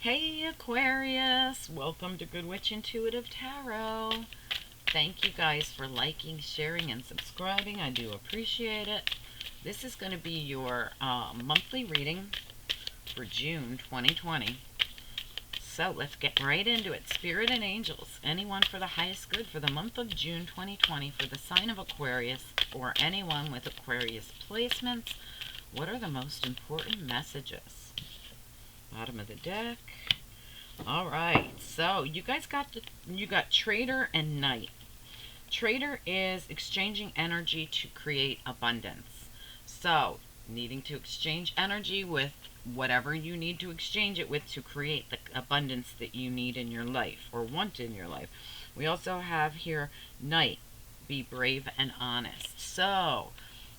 Hey Aquarius, welcome to Good Witch Intuitive Tarot. Thank you guys for liking, sharing, and subscribing. I do appreciate it. This is going to be your monthly reading for June 2020. So let's get right into it. Spirit and angels, anyone for the highest good for the month of June 2020 for the sign of Aquarius or anyone with Aquarius placements. What are the most important messages? Bottom of the deck. All right, so you guys got Trader and Knight. Trader is exchanging energy to create abundance. So needing to exchange energy with whatever you need to exchange it with to create the abundance that you need in your life or want in your life. We also have here Knight, be brave and honest. So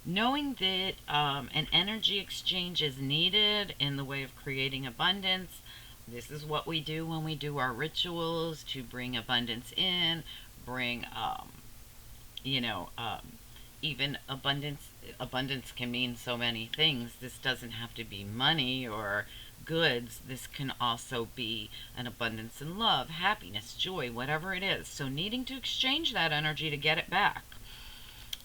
knowing that an energy exchange is needed in the way of creating abundance, this is what we do when we do our rituals to bring abundance in, bring, even abundance can mean so many things. This doesn't have to be money or goods. This can also be an abundance in love, happiness, joy, whatever it is. So needing to exchange that energy to get it back.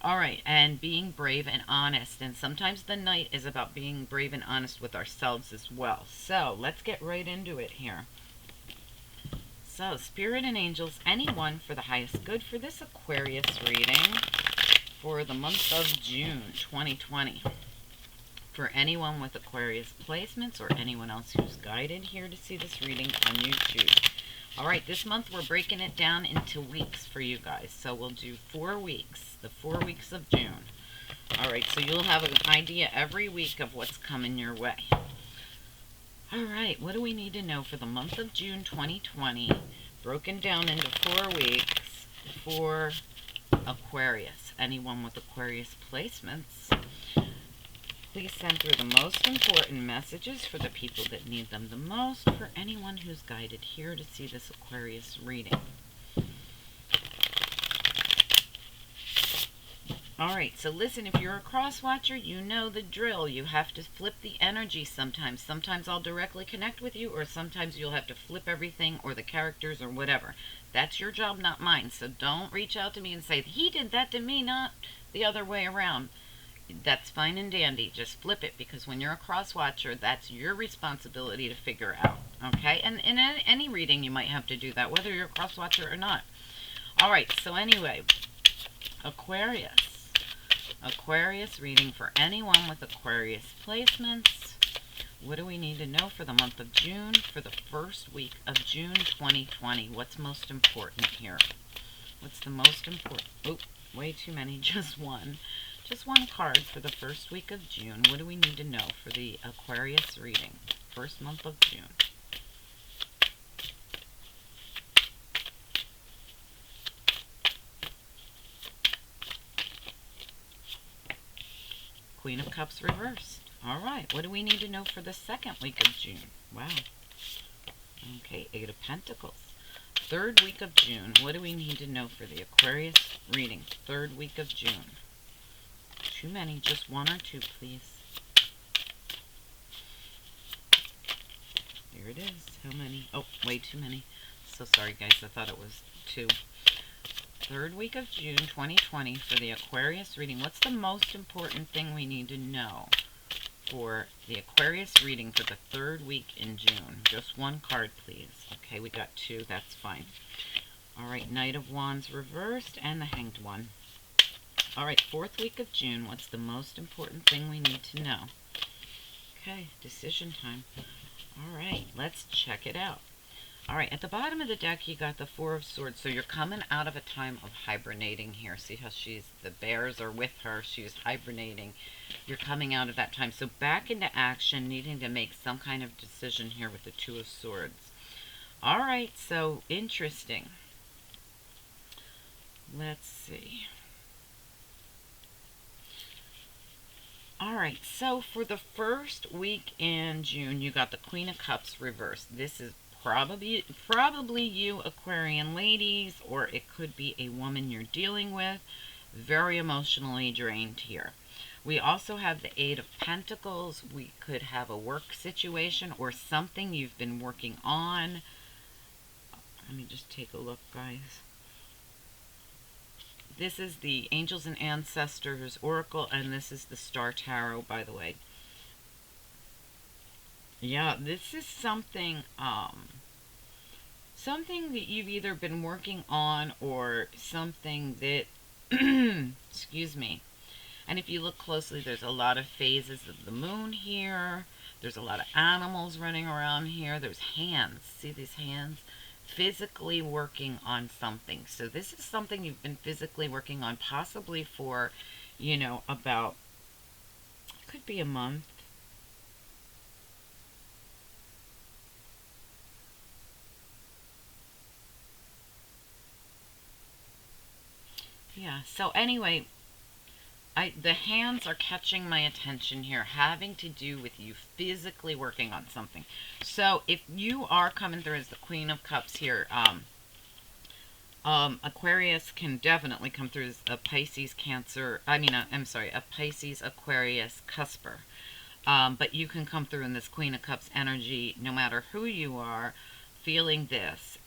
All right, and being brave and honest. And sometimes the Knight is about being brave and honest with ourselves as well. So let's get right into it here. So Spirit and angels, anyone for the highest good for this Aquarius reading for the month of June 2020. For anyone with Aquarius placements or anyone else who's guided here to see this reading on YouTube. All right, this month we're breaking it down into weeks for you guys. So we'll do 4 weeks, the 4 weeks of June. All right, so you'll have an idea every week of what's coming your way. All right, what do we need to know for the month of June 2020, broken down into 4 weeks for Aquarius? Anyone with Aquarius placements, please send through the most important messages for the people that need them the most, for anyone who's guided here to see this Aquarius reading. Alright, so listen, if you're a cross watcher, you know the drill. You have to flip the energy sometimes. Sometimes I'll directly connect with you, or sometimes you'll have to flip everything or the characters or whatever. That's your job, not mine. So don't reach out to me and say, he did that to me, not the other way around. That's fine and dandy. Just flip it, because when you're a cross watcher, that's your responsibility to figure out. Okay? And in any reading, you might have to do that, whether you're a cross watcher or not. Alright, so anyway, Aquarius reading for anyone with Aquarius placements. What do we need to know for the month of June, for the first week of June 2020? What's most important here? What's the most important? Oh, way too many. Just one. Just one card for the first week of June. What do we need to know for the Aquarius reading? First month of June. Queen of Cups reversed. All right, what do we need to know for the second week of June? Wow. Okay, Eight of Pentacles. Third week of June. What do we need to know for the Aquarius reading? Third week of June. Too many. Just one or two, please. Here it is. How many? Oh, way too many. So sorry, guys. I thought it was 2. Third week of June 2020 for the Aquarius reading. What's the most important thing we need to know for the Aquarius reading for the third week in June? Just one card, please. Okay, we got 2. That's fine. All right, Knight of Wands reversed and the Hanged One. All right, fourth week of June. What's the most important thing we need to know? Okay, decision time. All right, let's check it out. All right, at the bottom of the deck, you got the Four of Swords. So you're coming out of a time of hibernating here. See how the bears are with her. She's hibernating. You're coming out of that time. So back into action, needing to make some kind of decision here with the Two of Swords. All right, so interesting. Let's see. All right, so for the first week in June, you got the Queen of Cups reversed. This is probably you Aquarian ladies, or it could be a woman you're dealing with. Very emotionally drained here. We also have the Eight of Pentacles. We could have a work situation or something you've been working on. Let me just take a look, guys. This is the Angels and Ancestors Oracle, and this is the Star Tarot, by the way. Yeah, this is something, something that you've either been working on or something that, excuse me. And if you look closely, there's a lot of phases of the moon here. There's a lot of animals running around here. There's hands. See these hands? Physically working on something. So this is something you've been physically working on, possibly for, you know, about, could be a month. Yeah, so anyway, the hands are catching my attention here, having to do with you physically working on something. So if you are coming through as the Queen of Cups here, Aquarius can definitely come through as a Pisces, Cancer, I'm sorry, a Pisces, Aquarius, cusper. But you can come through in this Queen of Cups energy, no matter who you are, feeling this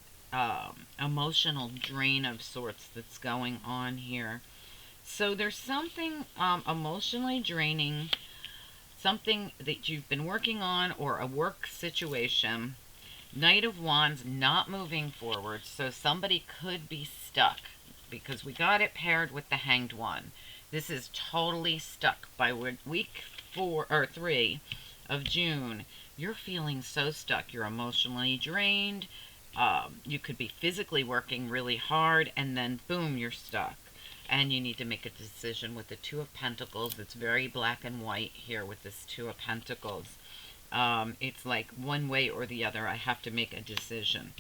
emotional drain of sorts that's going on here. So there's something emotionally draining, something that you've been working on, or a work situation. Knight of Wands, not moving forward. So somebody could be stuck, because we got it paired with the Hanged One. This is totally stuck. By week 4 or 3 of June, you're feeling so stuck. You're emotionally drained. You could be physically working really hard, and then boom, you're stuck. And you need to make a decision with the Two of Pentacles. It's very black and white here with this Two of Pentacles. It's like one way or the other. I have to make a decision.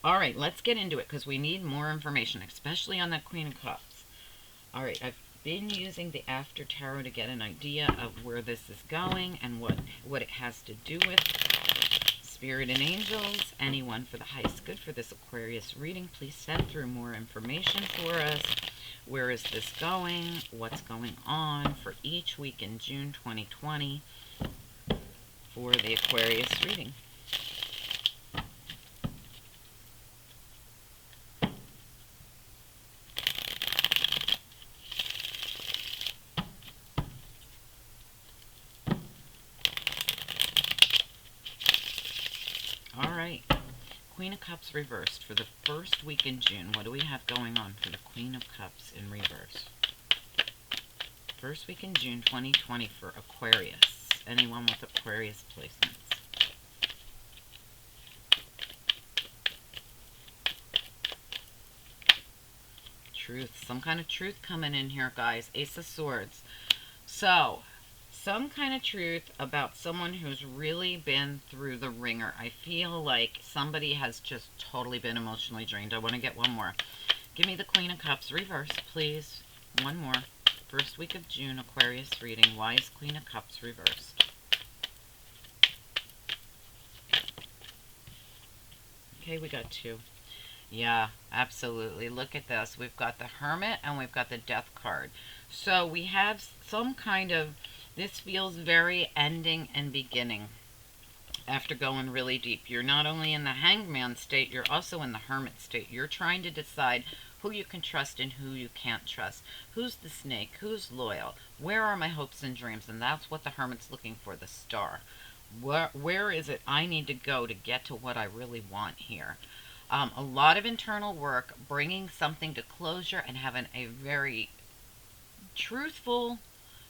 All right, let's get into it, because we need more information, especially on that Queen of Cups. All right, I've been using the After Tarot to get an idea of where this is going and what it has to do with. Spirit and angels, anyone for the highest good for this Aquarius reading, please send through more information for us. Where is this going? What's going on for each week in June 2020 for the Aquarius reading? All right. Queen of Cups reversed for the first week in June. What do we have going on for the Queen of Cups in reverse? First week in June 2020 for Aquarius. Anyone with Aquarius placements? Truth. Some kind of truth coming in here, guys. Ace of Swords. So, some kind of truth about someone who's really been through the ringer. I feel like somebody has just totally been emotionally drained. I want to get one more. Give me the Queen of Cups reverse, please. One more. First week of June, Aquarius reading. Why is Queen of Cups reversed? Okay, we got 2. Yeah, absolutely. Look at this. We've got the Hermit and we've got the Death card. So we have some kind of, this feels very ending and beginning after going really deep. You're not only in the Hanged Man state, you're also in the Hermit state. You're trying to decide who you can trust and who you can't trust. Who's the snake? Who's loyal? Where are my hopes and dreams? And that's what the Hermit's looking for, the star. Where is it I need to go to get to what I really want here? A lot of internal work, bringing something to closure and having a very truthful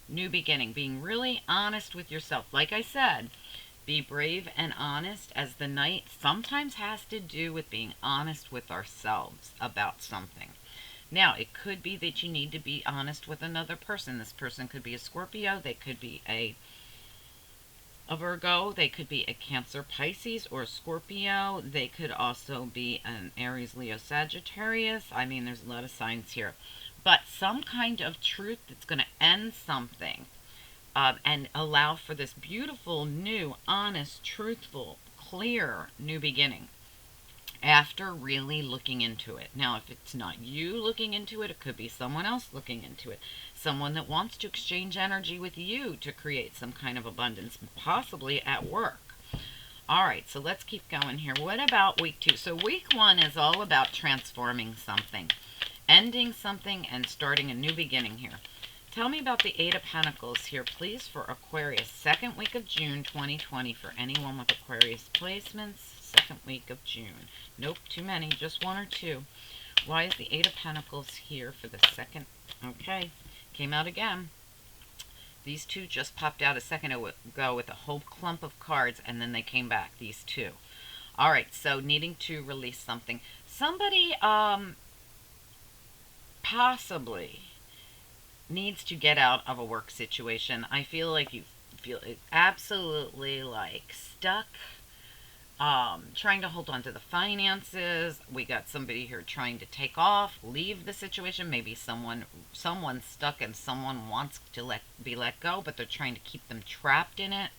new beginning, being really honest with yourself. Like I said, be brave and honest, as the Knight sometimes has to do with being honest with ourselves about something. Now, it could be that you need to be honest with another person. This person could be a Scorpio, they could be a Virgo, they could be a Cancer, Pisces, or Scorpio. They could also be an Aries, Leo, Sagittarius. I mean, there's a lot of signs here. But some kind of truth that's going to end something and allow for this beautiful, new, honest, truthful, clear new beginning. after really looking into it. Now, if it's not you looking into it, it could be someone else looking into it. Someone that wants to exchange energy with you to create some kind of abundance, possibly at work. All right, so let's keep going here. What about week 2? So week 1 is all about transforming something, ending something, and starting a new beginning here. Tell me about the Eight of Pentacles here, please, for Aquarius. Second week of June 2020 for anyone with Aquarius placements. Second week of June. Nope, too many. Just 1 or 2. Why is the Eight of Pentacles here for the second? Okay, came out again. These 2 just popped out a second ago with a whole clump of cards, and then they came back, these 2. All right, so needing to release something. Somebody possibly needs to get out of a work situation. I feel like you feel absolutely like stuck, trying to hold on to the finances. We got somebody here trying to take off, leave the situation. Maybe someone's stuck and someone wants to be let go, but they're trying to keep them trapped in it.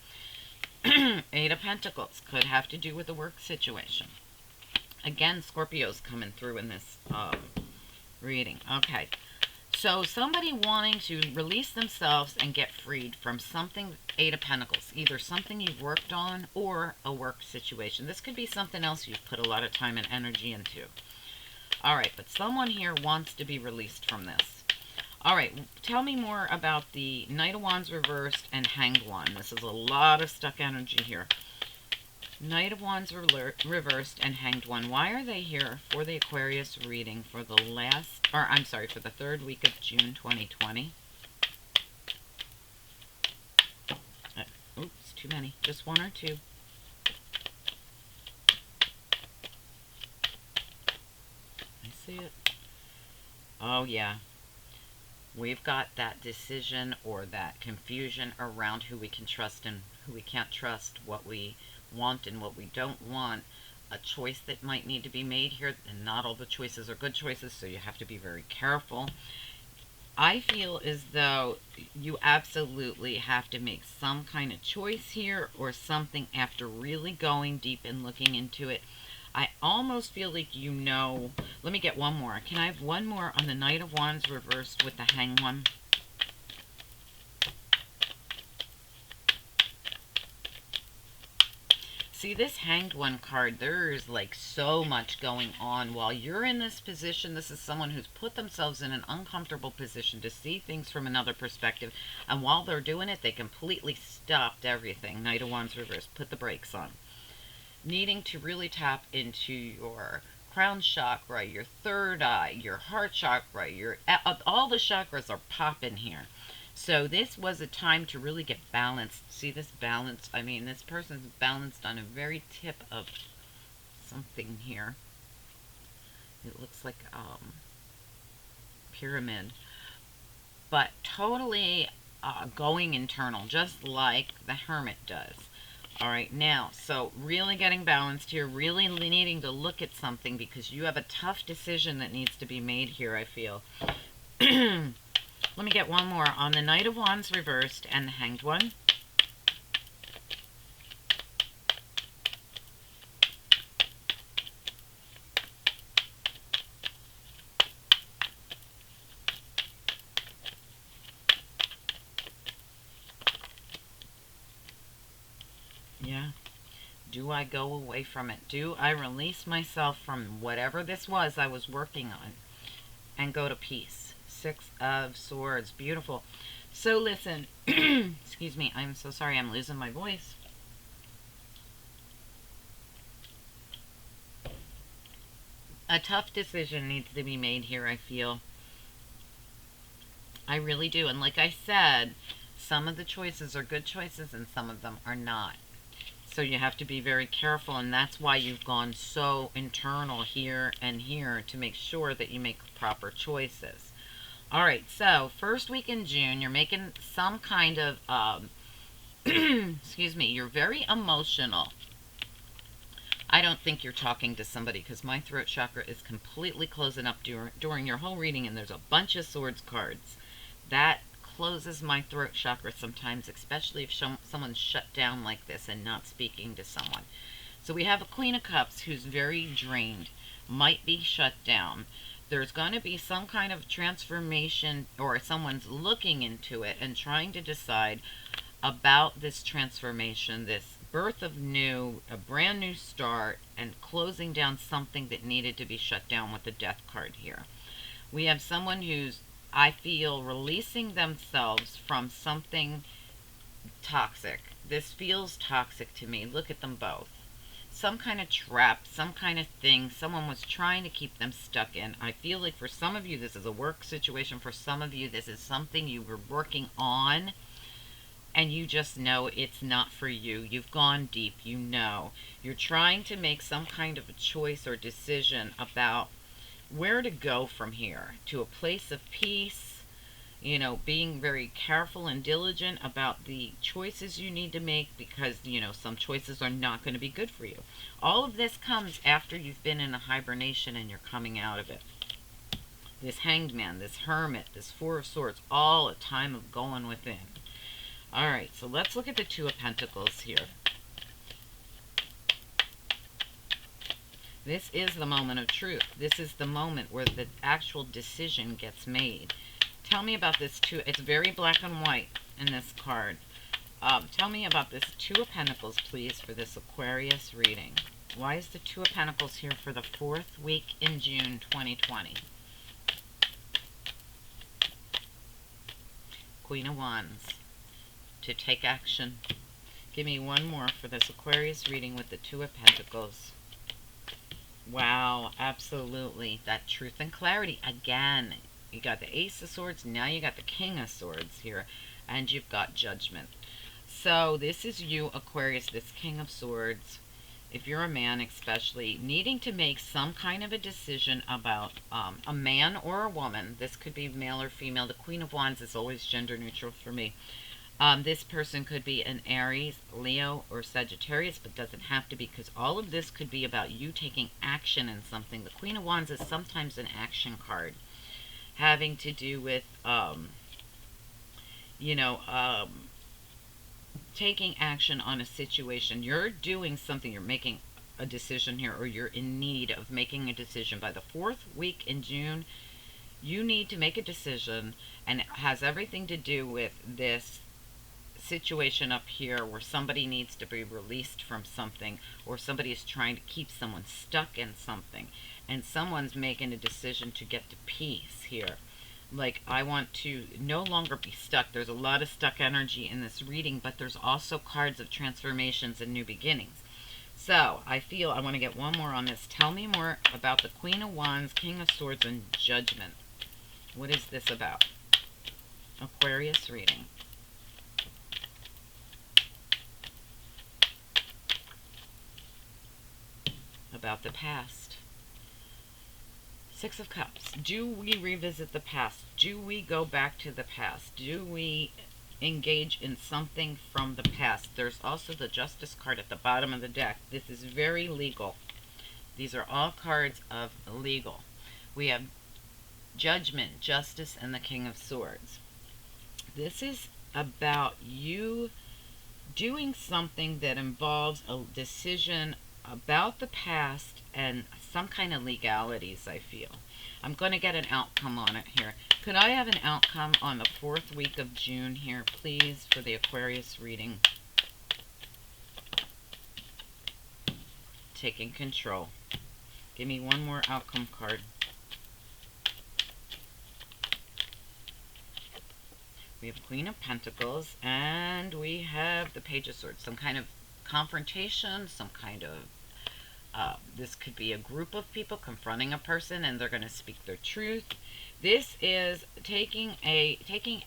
Eight of Pentacles could have to do with the work situation. Again, Scorpio's coming through in this reading. Okay. So somebody wanting to release themselves and get freed from something, Eight of Pentacles, either something you've worked on or a work situation. This could be something else you've put a lot of time and energy into. All right, but someone here wants to be released from this. All right, tell me more about the Knight of Wands reversed and Hanged One. This is a lot of stuck energy here. Knight of Wands reversed and Hanged One. Why are they here for the Aquarius reading for the for the third week of June 2020? Oops, too many. Just 1 or 2. I see it. Oh, yeah. We've got that decision or that confusion around who we can trust and who we can't trust, what we want and what we don't want, a choice that might need to be made here, and not all the choices are good choices, so you have to be very careful. I feel as though you absolutely have to make some kind of choice here or something after really going deep and looking into it. I almost feel like you know. Let me get one more. Can I have one more on the Knight of Wands reversed with the Hanged One? See, this Hanged One card, there's like so much going on. While you're in this position, this is someone who's put themselves in an uncomfortable position to see things from another perspective. And while they're doing it, they completely stopped everything. Knight of Wands reversed. Put the brakes on. Needing to really tap into your crown chakra, your third eye, your heart chakra, all the chakras are popping here. So this was a time to really get balanced. See this balance? I mean, this person's balanced on a very tip of something here. It looks like pyramid. But totally going internal, just like the Hermit does. All right, now, so really getting balanced here, really needing to look at something because you have a tough decision that needs to be made here, I feel. Let me get one more on the Knight of Wands reversed and the Hanged One. Yeah. Do I go away from it? Do I release myself from whatever this was I was working on and go to peace? Six of Swords. Beautiful. So listen, excuse me, I'm so sorry, I'm losing my voice. A tough decision needs to be made here, I feel. I really do. And like I said, some of the choices are good choices and some of them are not. So you have to be very careful, and that's why you've gone so internal here and here to make sure that you make proper choices. All right, so first week in June, you're making some kind of, excuse me, you're very emotional. I don't think you're talking to somebody because my throat chakra is completely closing up during your whole reading, and there's a bunch of swords cards. That closes my throat chakra sometimes, especially if someone's shut down like this and not speaking to someone. So we have a Queen of Cups who's very drained, might be shut down. There's going to be some kind of transformation, or someone's looking into it and trying to decide about this transformation, this birth of new, a brand new start, and closing down something that needed to be shut down with the Death card here. We have someone who's, I feel, releasing themselves from something toxic. This feels toxic to me. Look at them both. Some kind of trap, some kind of thing someone was trying to keep them stuck in. I feel like for some of you this is a work situation. For some of you this is something you were working on and you just know it's not for you. You've gone deep, you know. You're trying to make some kind of a choice or decision about where to go from here, to a place of peace, you know, being very careful and diligent about the choices you need to make, because, you know, some choices are not going to be good for you. All of this comes after you've been in a hibernation and you're coming out of it. This Hanged Man, this Hermit, this Four of Swords, all a time of going within. All right, so let's look at the Two of Pentacles here. This is the moment of truth. This is the moment where the actual decision gets made. Tell me about this two. It's very black and white in this card. Tell me about this Two of Pentacles, please, for this Aquarius reading. Why is the Two of Pentacles here for the 4th week in June 2020? Queen of Wands. To take action. Give me one more for this Aquarius reading with the Two of Pentacles. Wow, absolutely. That truth and clarity again. You got the Ace of Swords, now you got the King of Swords here, and you've got Judgment. So this is you, Aquarius, this King of Swords, if you're a man especially, needing to make some kind of a decision about a man or a woman. This could be male or female. The Queen of Wands is always gender neutral for me. This person could be an Aries, Leo, or Sagittarius, but doesn't have to be, because all of this could be about you taking action in something. The Queen of Wands is sometimes an action card, having to do with, taking action on a situation. You're doing something, you're making a decision here, or you're in need of making a decision. By the 4th week in June, you need to make a decision, and it has everything to do with this situation up here where somebody needs to be released from something, or somebody is trying to keep someone stuck in something, and someone's making a decision to get to peace here. Like, I want to no longer be stuck. There's a lot of stuck energy in this reading, but there's also cards of transformations and new beginnings. So I feel I want to get one more on this. Tell me more about the Queen of Wands, King of Swords, and Judgment. What is this about? Aquarius reading. About the past. Six of Cups. Do we revisit the past? Do we go back to the past? Do we engage in something from the past? There's also the Justice card at the bottom of the deck. This is very legal. These are all cards of legal. We have Judgment, Justice, and the King of Swords. This is about you doing something that involves a decision about the past and some kind of legalities, I feel. I'm going to get an outcome on it here. Could I have an outcome on the 4th week of June here, please, for the Aquarius reading? Taking control. Give me one more outcome card. We have Queen of Pentacles, and we have the Page of Swords. Some kind of confrontation, some kind of this could be a group of people confronting a person, and they're going to speak their truth. This is taking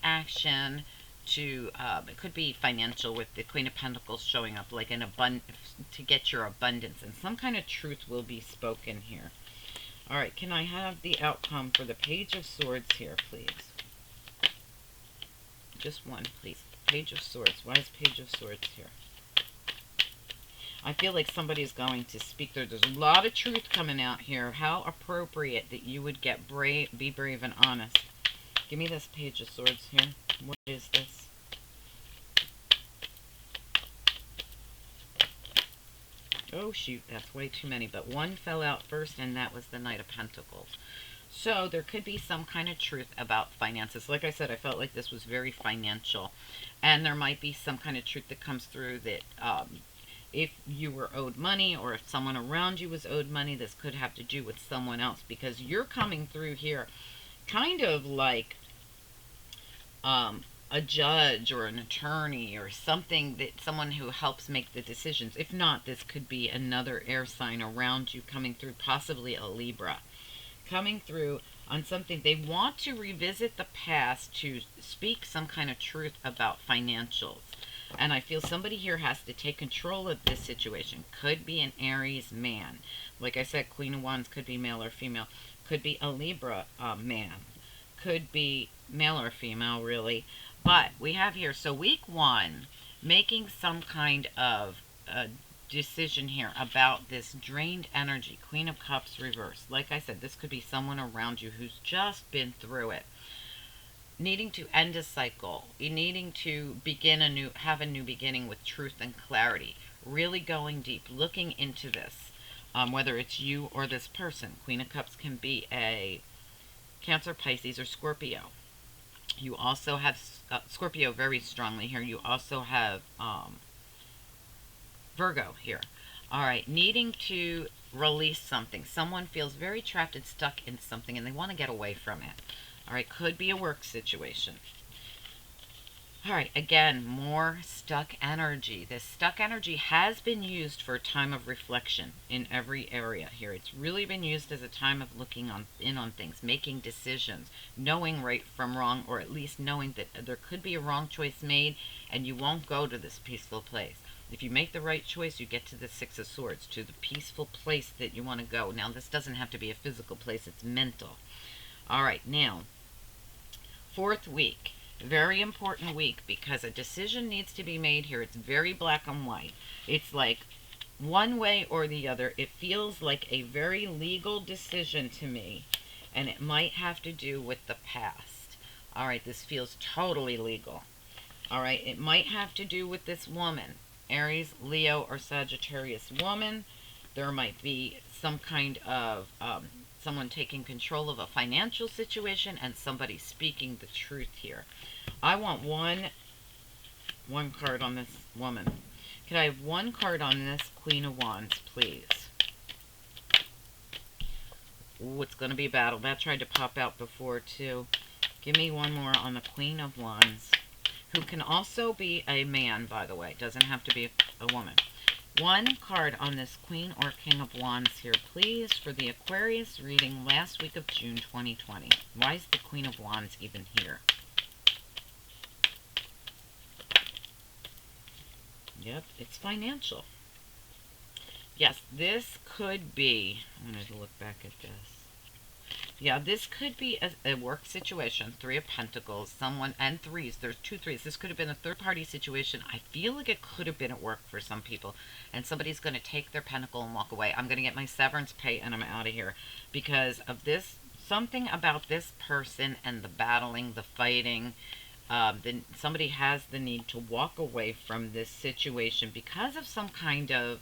action to it could be financial, with the Queen of Pentacles showing up, like to get your abundance, and some kind of truth will be spoken here. All right, can I have the outcome for the Page of Swords here, please? Just one, please. Page of Swords. Why is Page of Swords here? I feel like somebody's going to speak there. There's a lot of truth coming out here. How appropriate that you would get be brave and honest. Give me this Page of Swords here. What is this? Oh, shoot, that's way too many. But one fell out first, and that was the Knight of Pentacles. So there could be some kind of truth about finances. Like I said, I felt like this was very financial. And there might be some kind of truth that comes through that if you were owed money, or if someone around you was owed money, this could have to do with someone else. Because you're coming through here kind of like a judge or an attorney or something, that someone who helps make the decisions. If not, this could be another air sign around you coming through, possibly a Libra, coming through on something. They want to revisit the past to speak some kind of truth about financials. And I feel somebody here has to take control of this situation. Could be an Aries man. Like I said, Queen of Wands could be male or female. Could be a Libra man. Could be male or female, really. But we have here, so week one, making some kind of decision here about this drained energy. Queen of Cups reverse. Like I said, this could be someone around you who's just been through it. Needing to end a cycle. Needing to begin a new, have a new beginning with truth and clarity. Really going deep, looking into this. Whether it's you or this person. Queen of Cups can be a Cancer, Pisces, or Scorpio. You also have Scorpio very strongly here. You also have Virgo here. All right, needing to release something. Someone feels very trapped and stuck in something, and they want to get away from it. All right, could be a work situation. All right, again, more stuck energy. This stuck energy has been used for a time of reflection in every area here. It's really been used as a time of looking in on things, making decisions, knowing right from wrong, or at least knowing that there could be a wrong choice made and you won't go to this peaceful place. If you make the right choice, you get to the Six of Swords, to the peaceful place that you want to go. Now, this doesn't have to be a physical place, it's mental. All right, now, fourth week. Very important week, because a decision needs to be made here. It's very black and white. It's like one way or the other. It feels like a very legal decision to me, and it might have to do with the past. All right, this feels totally legal. All right, it might have to do with this woman, Aries, Leo, or Sagittarius woman. There might be some kind of someone taking control of a financial situation and somebody speaking the truth here. I want one card on this woman. Can I have one card on this Queen of Wands, please? Ooh, it's going to be a battle. That tried to pop out before, too. Give me one more on the Queen of Wands, who can also be a man, by the way. Doesn't have to be a woman. One card on this Queen or King of Wands here, please, for the Aquarius reading last week of June 2020. Why is the Queen of Wands even here? Yep, it's financial. Yes, this could be, I'm going to look back at this. Yeah, this could be a work situation. Three of Pentacles, someone, and threes. There's two threes. This could have been a third-party situation. I feel like it could have been at work for some people. And somebody's going to take their pentacle and walk away. I'm going to get my severance pay and I'm out of here. Because of this, something about this person and the battling, the fighting. Then somebody has the need to walk away from this situation because of some kind of...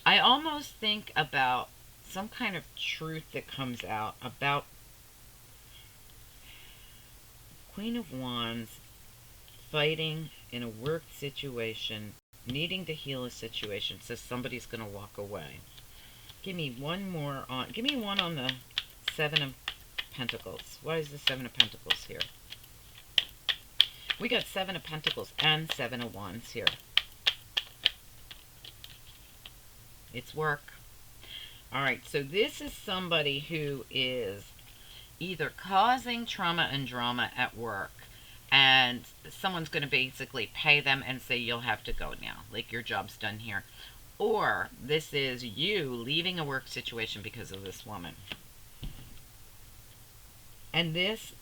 I almost think about some kind of truth that comes out about Queen of Wands fighting in a work situation, needing to heal a situation, so somebody's going to walk away. Give me one more on, give me one on the Seven of Pentacles. Why is the Seven of Pentacles here? We got Seven of Pentacles and Seven of Wands here. It's work. Alright, so this is somebody who is either causing trauma and drama at work, and someone's going to basically pay them and say, you'll have to go now, like your job's done here. Or this is you leaving a work situation because of this woman. And this,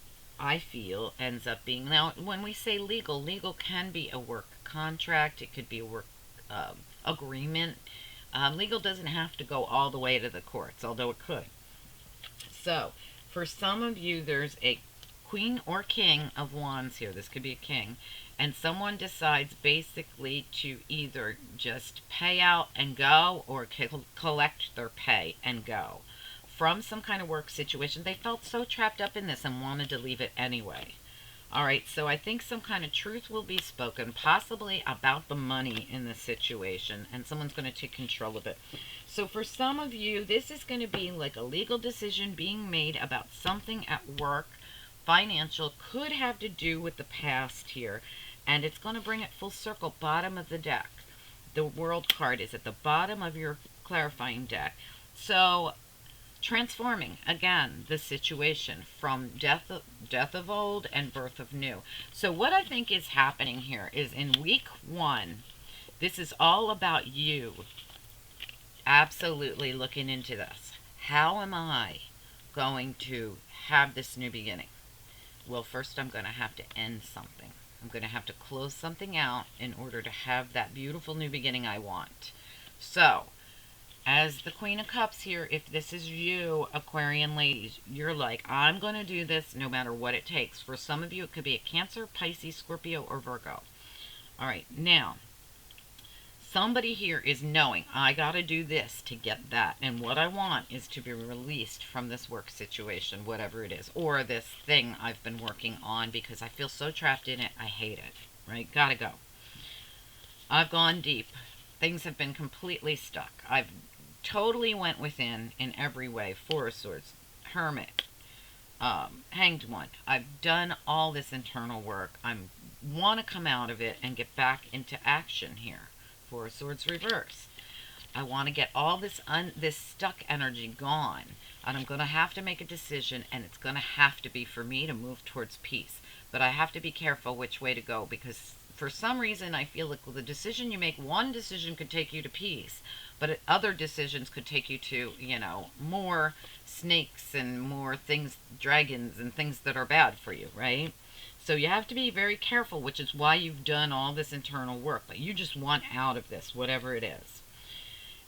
I feel, ends up being... Now, when we say legal, legal can be a work contract. It could be a work agreement. Legal doesn't have to go all the way to the courts, although it could. So, for some of you, there's a Queen or King of Wands here. This could be a king. And someone decides basically to either just pay out and go, or collect their pay and go from some kind of work situation. They felt so trapped up in this and wanted to leave it anyway. All right, so I think some kind of truth will be spoken, possibly about the money in this situation, and someone's going to take control of it. So for some of you, this is going to be like a legal decision being made about something at work. Financial, could have to do with the past here, and it's going to bring it full circle. Bottom of the deck. The World card is at the bottom of your clarifying deck. So transforming again the situation from death of old and birth of new. So what I think is happening here is in week 1, this is all about you absolutely looking into this. How am I going to have this new beginning? Well, first I'm going to have to end something. I'm going to have to close something out in order to have that beautiful new beginning I want. So as the Queen of Cups here, if this is you, Aquarian ladies, you're like, I'm going to do this no matter what it takes. For some of you, it could be a Cancer, Pisces, Scorpio, or Virgo. All right, now, somebody here is knowing, I got to do this to get that. And what I want is to be released from this work situation, whatever it is, or this thing I've been working on because I feel so trapped in it, I hate it, right? Gotta go. I've gone deep. Things have been completely stuck. I've totally went within in every way. Four of Swords, Hermit, Hanged One. I've done all this internal work. I want to come out of it and get back into action here. Four of Swords reverse. I want to get all this this stuck energy gone, and I'm going to have to make a decision, and it's going to have to be for me to move towards peace. But I have to be careful which way to go, because for some reason I feel like the decision you make, one decision could take you to peace, but other decisions could take you to, you know, more snakes and more things, dragons and things that are bad for you, right? So you have to be very careful, which is why you've done all this internal work, but you just want out of this, whatever it is.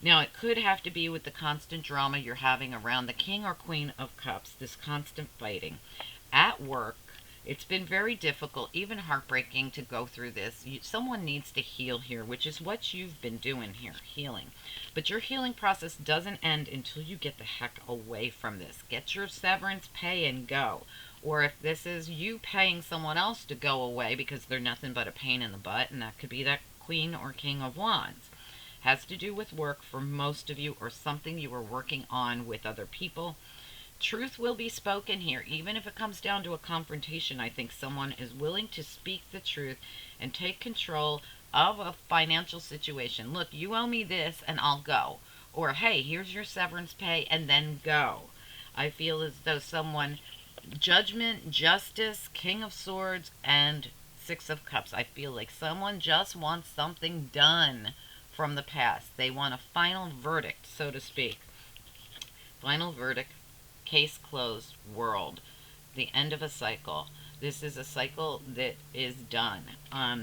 Now, it could have to be with the constant drama you're having around the King or Queen of Cups, this constant fighting. At work, it's been very difficult, even heartbreaking, to go through this. Someone needs to heal here, which is what you've been doing here, healing. But your healing process doesn't end until you get the heck away from this. Get your severance pay and go. Or if this is you paying someone else to go away because they're nothing but a pain in the butt, and that could be that Queen or King of Wands. Has to do with work for most of you, or something you were working on with other people. Truth will be spoken here, even if it comes down to a confrontation. I think someone is willing to speak the truth and take control of a financial situation. Look, you owe me this and I'll go. Or, hey, here's your severance pay, and then go. I feel as though someone, judgment, justice, King of Swords, and Six of Cups. I feel like someone just wants something done from the past. They want a final verdict, so to speak. Final verdict. Case closed, world. The end of a cycle. This is a cycle that is done.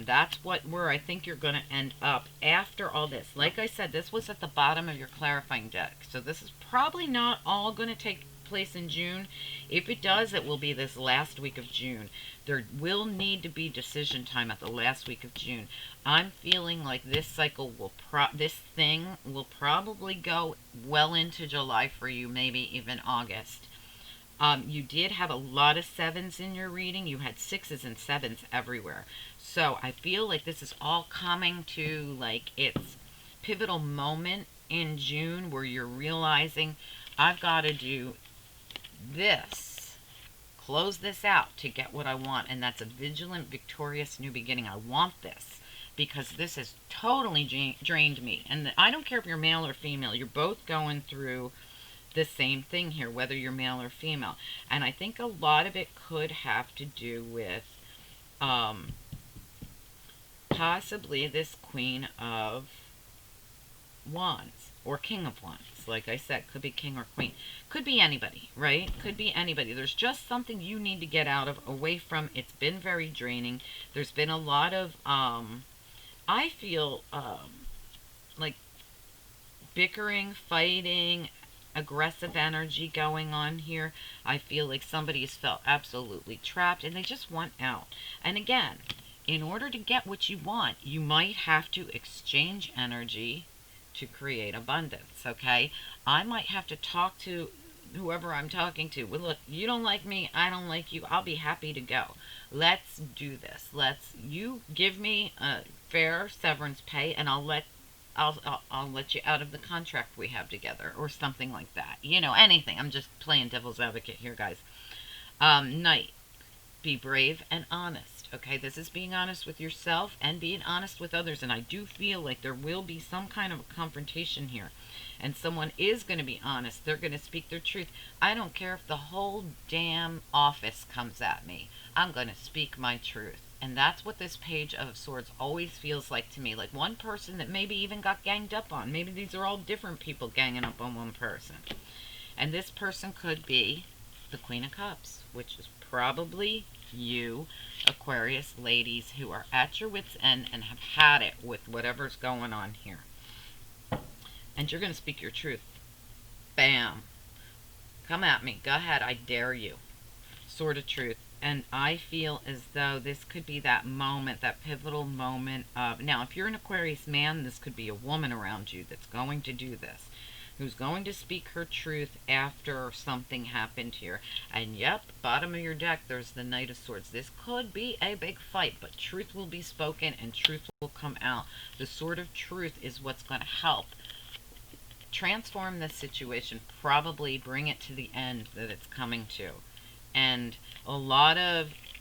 That's where I think you're going to end up after all this. Like I said, this was at the bottom of your clarifying deck. So this is probably not all going to take place in June. If it does, it will be this last week of June. There will need to be decision time at the last week of June. I'm feeling like this cycle will this thing will probably go well into July for you, maybe even August. You did have a lot of sevens in your reading. You had sixes and sevens everywhere. So I feel like this is all coming to like its pivotal moment in June, where you're realizing, I've got to do this, close this out to get what I want. And that's a vigilant, victorious new beginning. I want this because this has totally drained me. And I don't care if you're male or female. You're both going through the same thing here, whether you're male or female. And I think a lot of it could have to do with possibly this Queen of Wands or King of Wands. Like I said, could be king or queen. Could be anybody, right? Could be anybody. There's just something you need to get out of, away from. It's been very draining. There's been a lot of, I feel like bickering, fighting, aggressive energy going on here. I feel like somebody has felt absolutely trapped and they just want out. And again, in order to get what you want, you might have to exchange energy to create abundance, okay? I might have to talk to whoever I'm talking to. Well, look, you don't like me, I don't like you. I'll be happy to go. Let's do this. You give me a fair severance pay and I'll let you out of the contract we have together or something like that. You know, anything. I'm just playing devil's advocate here, guys. Knight, be brave and honest. Okay, this is being honest with yourself and being honest with others. And I do feel like there will be some kind of a confrontation here. And someone is going to be honest. They're going to speak their truth. I don't care if the whole damn office comes at me. I'm going to speak my truth. And that's what this Page of Swords always feels like to me. Like one person that maybe even got ganged up on. Maybe these are all different people ganging up on one person. And this person could be the Queen of Cups, which is probably you, Aquarius ladies, who are at your wits' end and have had it with whatever's going on here. And you're going to speak your truth. Bam. Come at me. Go ahead. I dare you. Sword of Truth. And I feel as though this could be that moment, that pivotal moment of... Now, if you're an Aquarius man, this could be a woman around you that's going to do this, who's going to speak her truth after something happened here. And yep, bottom of your deck, there's the Knight of Swords. This could be a big fight, but truth will be spoken and truth will come out. The Sword of Truth is what's going to help transform this situation, probably bring it to the end that it's coming to. And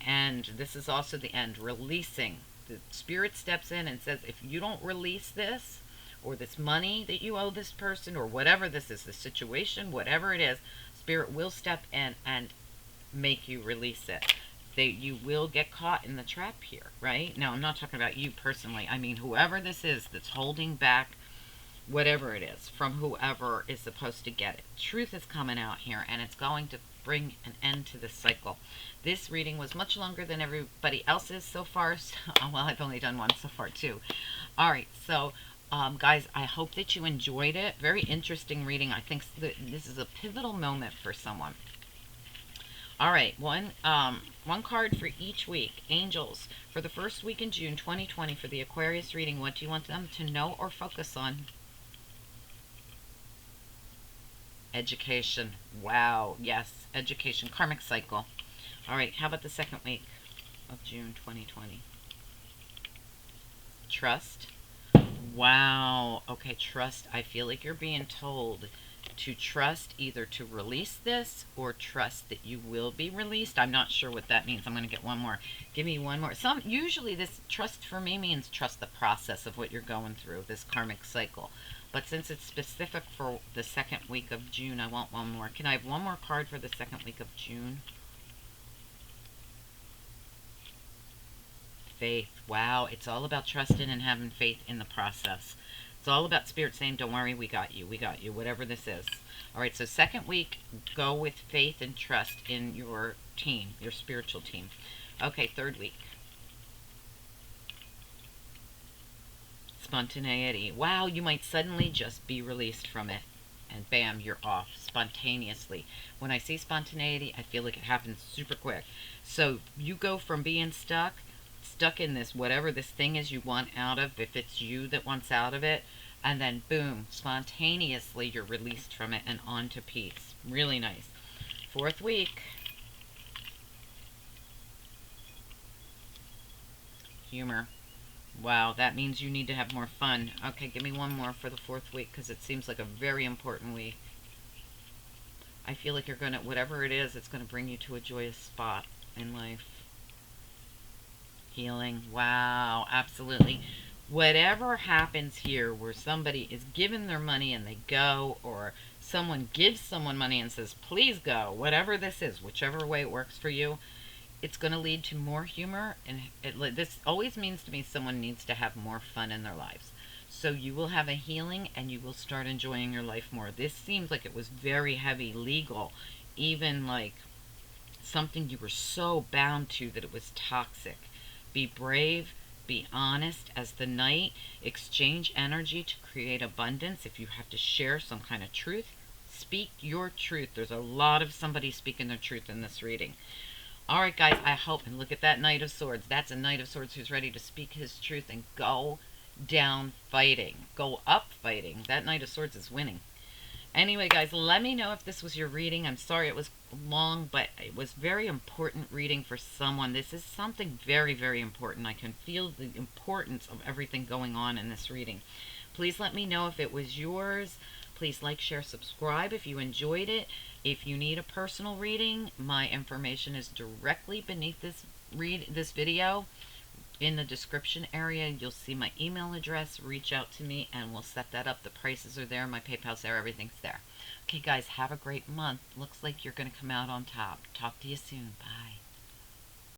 and this is also the end, releasing. The Spirit steps in and says, if you don't release this, or this money that you owe this person, or whatever this is, the situation, whatever it is, Spirit will step in and make you release it. You will get caught in the trap here, right? Now, I'm not talking about you personally. I mean, whoever this is that's holding back whatever it is from whoever is supposed to get it. Truth is coming out here, and it's going to bring an end to this cycle. This reading was much longer than everybody else's so far. So, well, I've only done one so far too. All right, so guys, I hope that you enjoyed it. Very interesting reading. I think that this is a pivotal moment for someone. All right, one card for each week. Angels, for the first week in June 2020 for the Aquarius reading, what do you want them to know or focus on? Education. Wow, yes, education, karmic cycle. All right, how about the second week of June 2020? Trust. Wow, okay, trust. I feel like you're being told to trust, either to release this or trust that you will be released. I'm not sure what that means. I'm going to get one more. Give me one more. Usually this trust for me means trust the process of what you're going through, this karmic cycle. But since it's specific for the second week of June, I want one more. Can I have one more card for the second week of June? Faith. Wow, it's all about trusting and having faith in the process. It's all about Spirit saying, don't worry, we got you, whatever this is. All right, so second week, go with faith and trust in your team, your spiritual team. Okay, third week. Spontaneity. Wow, you might suddenly just be released from it. And bam, you're off spontaneously. When I see spontaneity, I feel like it happens super quick. So you go from being stuck in this, whatever this thing is you want out of, if it's you that wants out of it, and then boom, spontaneously you're released from it and on to peace. Really nice. Fourth week. Humor. Wow, that means you need to have more fun. Okay, give me one more for the fourth week, because it seems like a very important week. I feel like you're going to, whatever it is, it's going to bring you to a joyous spot in life. Healing. Wow, absolutely. Whatever happens here where somebody is given their money and they go, or someone gives someone money and says, please go, whatever this is, whichever way it works for you, it's going to lead to more humor. And this always means to me someone needs to have more fun in their lives. So you will have a healing and you will start enjoying your life more. This seems like it was very heavy legal, even like something you were so bound to that it was toxic. Be brave, be honest as the Knight, exchange energy to create abundance. If you have to share some kind of truth, Speak your truth. There's a lot of somebody speaking their truth in this reading. All right, guys, I hope. And look at that Knight of Swords. That's a Knight of Swords who's ready to speak his truth and go down fighting. Go up fighting. That Knight of Swords is winning. Anyway, guys, let me know if this was your reading. I'm sorry it was long, but it was very important reading for someone. This is something very, very important. I can feel the importance of everything going on in this reading. Please let me know if it was yours. Please like, share, subscribe if you enjoyed it. If you need a personal reading, my information is directly beneath this video. In the description area, you'll see my email address. Reach out to me and we'll set that up. The prices are there, my PayPal's there, everything's there. Okay, guys, have a great month. Looks like you're going to come out on top. Talk to you soon. Bye.